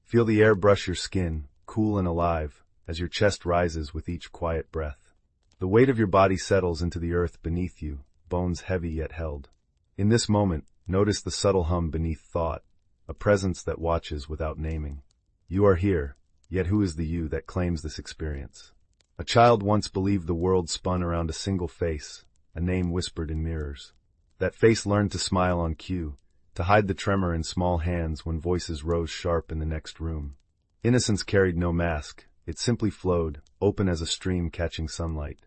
Feel the air brush your skin, cool and alive, as your chest rises with each quiet breath. The weight of your body settles into the earth beneath you, bones heavy yet held. In this moment, notice the subtle hum beneath thought, a presence that watches without naming. You are here, yet who is the you that claims this experience? A child once believed the world spun around a single face, a name whispered in mirrors. That face learned to smile on cue, to hide the tremor in small hands when voices rose sharp in the next room. Innocence carried no mask, it simply flowed, open as a stream catching sunlight.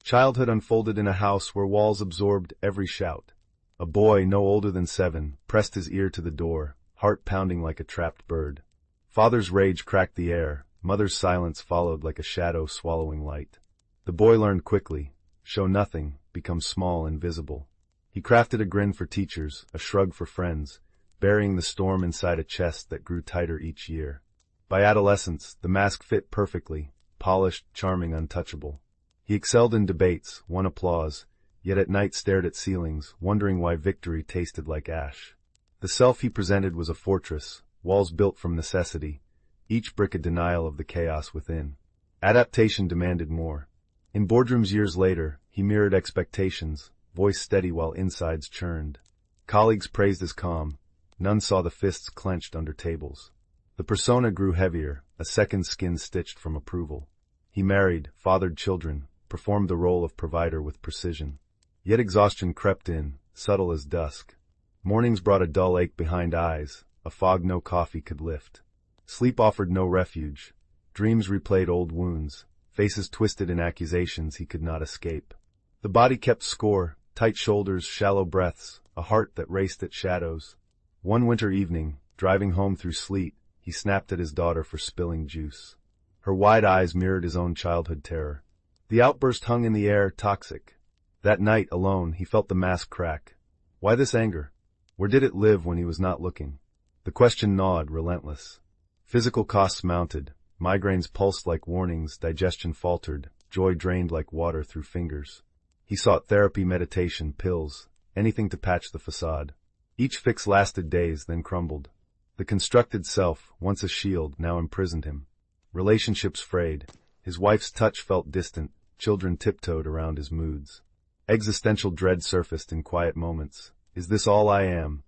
Childhood unfolded in a house where walls absorbed every shout. A boy no older than 7 pressed his ear to the door, heart pounding like a trapped bird. Father's rage cracked the air, mother's silence followed like a shadow swallowing light. The boy learned quickly, show nothing, become small and visible. He crafted a grin for teachers, a shrug for friends, burying the storm inside a chest that grew tighter each year. By adolescence, the mask fit perfectly, polished, charming, untouchable. He excelled in debates, won applause, yet at night stared at ceilings, wondering why victory tasted like ash. The self he presented was a fortress, walls built from necessity, each brick a denial of the chaos within. Adaptation demanded more. In boardrooms years later, he mirrored expectations, voice steady while insides churned. Colleagues praised his calm. None saw the fists clenched under tables. The persona grew heavier, a second skin stitched from approval. He married, fathered children, performed the role of provider with precision. Yet exhaustion crept in, subtle as dusk. Mornings brought a dull ache behind eyes, a fog no coffee could lift. Sleep offered no refuge. Dreams replayed old wounds, faces twisted in accusations he could not escape. The body kept score, tight shoulders, shallow breaths, a heart that raced at shadows. One winter evening, driving home through sleet, he snapped at his daughter for spilling juice. Her wide eyes mirrored his own childhood terror. The outburst hung in the air, toxic. That night, alone, he felt the mask crack. Why this anger? Where did it live when he was not looking? The question gnawed, relentless. Physical costs mounted. Migraines pulsed like warnings, digestion faltered, joy drained like water through fingers. He sought therapy, meditation, pills, anything to patch the facade. Each fix lasted days, then crumbled. The constructed self, once a shield, now imprisoned him. Relationships frayed. His wife's touch felt distant, children tiptoed around his moods. Existential dread surfaced in quiet moments. Is this all I am?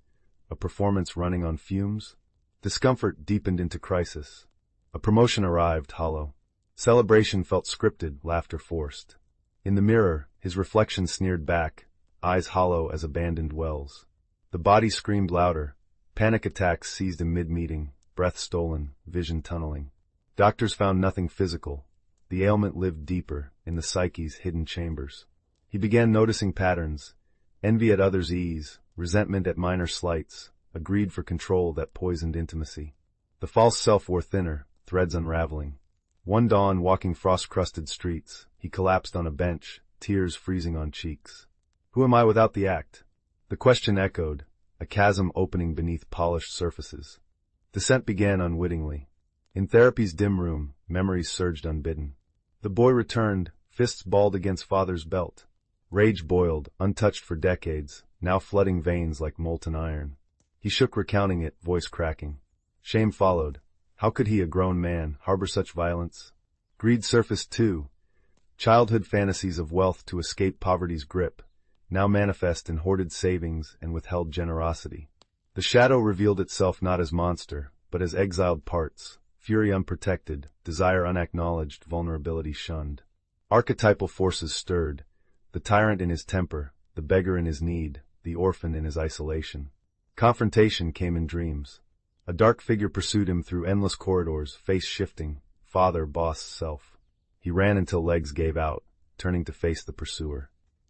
A performance running on fumes? Discomfort deepened into crisis. A promotion arrived, hollow. Celebration felt scripted, laughter forced. In the mirror, his reflection sneered back, eyes hollow as abandoned wells. The body screamed louder. Panic attacks seized him mid-meeting, breath stolen, vision tunneling. Doctors found nothing physical. The ailment lived deeper, in the psyche's hidden chambers. He began noticing patterns, envy at others' ease, resentment at minor slights, a greed for control that poisoned intimacy. The false self wore thinner, threads unraveling. One dawn, walking frost-crusted streets, he collapsed on a bench, tears freezing on cheeks. Who am I without the act? The question echoed, a chasm opening beneath polished surfaces. Descent began unwittingly. In therapy's dim room, memories surged unbidden. The boy returned, fists balled against father's belt. Rage boiled, untouched for decades, now flooding veins like molten iron. He shook recounting it, voice cracking. Shame followed. How could he, a grown man, harbor such violence? Greed surfaced too. Childhood fantasies of wealth to escape poverty's grip, now manifest in hoarded savings and withheld generosity. The shadow revealed itself not as monster, but as exiled parts, fury unprotected, desire unacknowledged, vulnerability shunned. Archetypal forces stirred, the tyrant in his temper, the beggar in his need, the orphan in his isolation. Confrontation came in dreams. A dark figure pursued him through endless corridors, face shifting, father, boss, self. He ran until legs gave out, turning to face the pursuer.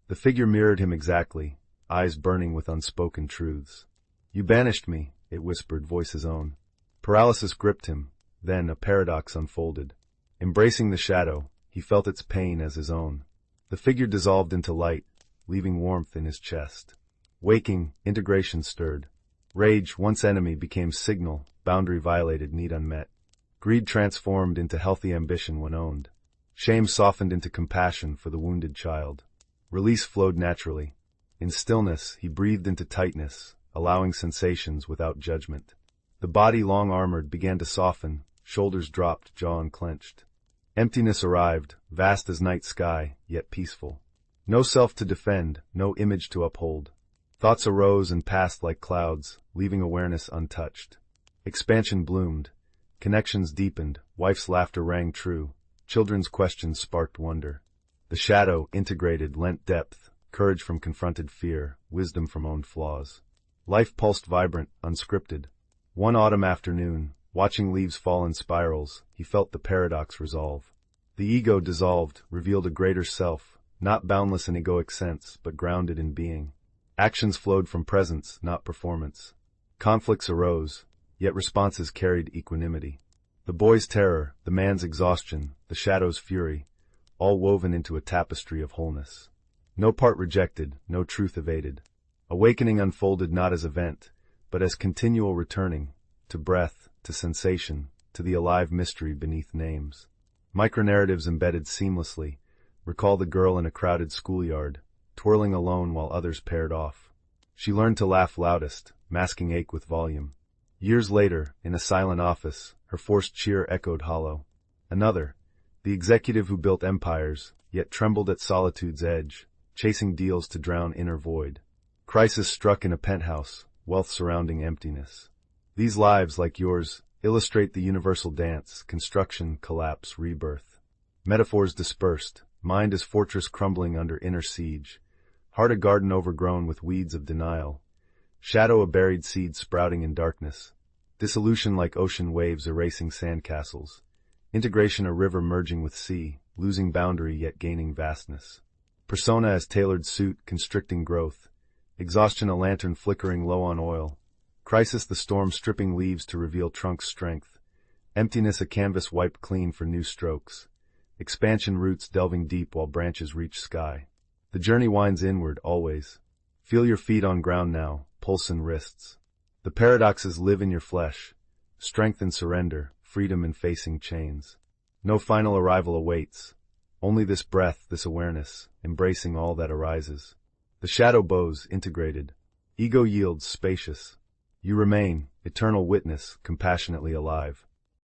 The figure mirrored him exactly, eyes burning with unspoken truths. You banished me, it whispered, voice his own. Paralysis gripped him, then a paradox unfolded. Embracing the shadow, he felt its pain as his own. The figure dissolved into light, leaving warmth in his chest. Waking, integration stirred. Rage, once enemy, became signal, boundary violated, need unmet. Greed transformed into healthy ambition when owned. Shame softened into compassion for the wounded child. Release flowed naturally. In stillness, he breathed into tightness, allowing sensations without judgment. The body, long armored, began to soften, shoulders dropped, jaw unclenched. Emptiness arrived, vast as night sky, yet peaceful. No self to defend, no image to uphold. Thoughts arose and passed like clouds, leaving awareness untouched. Expansion bloomed. Connections deepened, wife's laughter rang true, children's questions sparked wonder. The shadow, integrated, lent depth, courage from confronted fear, wisdom from owned flaws. Life pulsed vibrant, unscripted. One autumn afternoon, watching leaves fall in spirals, he felt the paradox resolve. The ego dissolved, revealed a greater self, not boundless in egoic sense, but grounded in being. Actions flowed from presence, not performance. Conflicts arose, yet responses carried equanimity. The boy's terror, the man's exhaustion, the shadow's fury, all woven into a tapestry of wholeness. No part rejected, no truth evaded. Awakening unfolded not as event, but as continual returning, to breath, to sensation, to the alive mystery beneath names. Micronarratives embedded seamlessly, recall the girl in a crowded schoolyard, twirling alone while others paired off. She learned to laugh loudest, masking ache with volume. Years later, in a silent office, her forced cheer echoed hollow. Another, the executive who built empires, yet trembled at solitude's edge, chasing deals to drown inner void. Crisis struck in a penthouse, wealth surrounding emptiness. These lives, like yours, illustrate the universal dance, construction, collapse, rebirth. Metaphors dispersed, mind as fortress crumbling under inner siege, heart a garden overgrown with weeds of denial, shadow a buried seed sprouting in darkness, dissolution like ocean waves erasing sandcastles, integration a river merging with sea, losing boundary yet gaining vastness, persona as tailored suit constricting growth, exhaustion a lantern flickering low on oil, crisis the storm stripping leaves to reveal trunk's strength, emptiness a canvas wiped clean for new strokes, expansion roots delving deep while branches reach sky. The journey winds inward, always. Feel your feet on ground now, pulse in wrists. The paradoxes live in your flesh, strength in surrender, freedom in facing chains. No final arrival awaits, only this breath, this awareness, embracing all that arises. The shadow bows, integrated. Ego yields, spacious. You remain, eternal witness, compassionately alive.